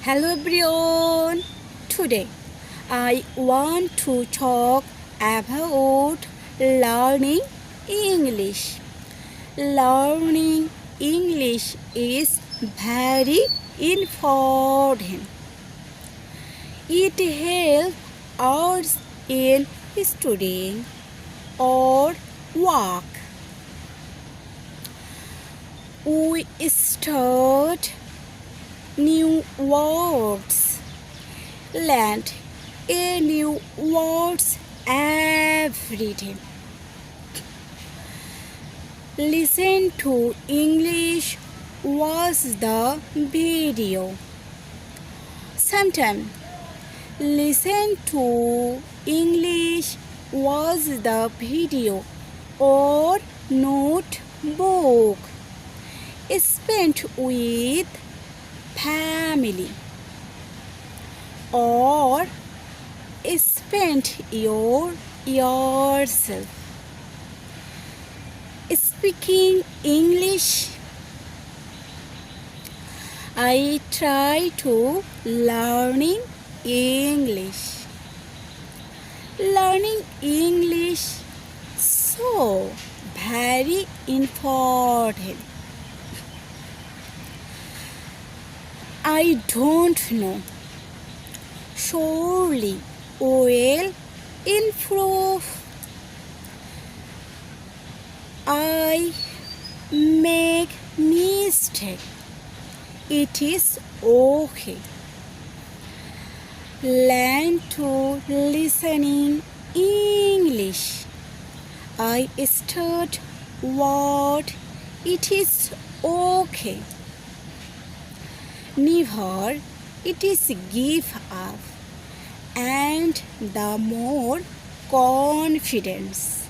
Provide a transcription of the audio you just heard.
Hello everyone. Today I want to talk about learning English. Learning English is very important. It helps us in studying or work. We start new words, learn a new words every day. Listen to English, watch the video. Sometimes listen to English, watch the video or notebook. Spend with family or spend yourself. Speaking English, I try to learning English. Learning English so very important. I don't know. Surely will improve. I make mistake. It is okay. Learn to listening English. I start what it is okay. Never it is give up and the more confidence.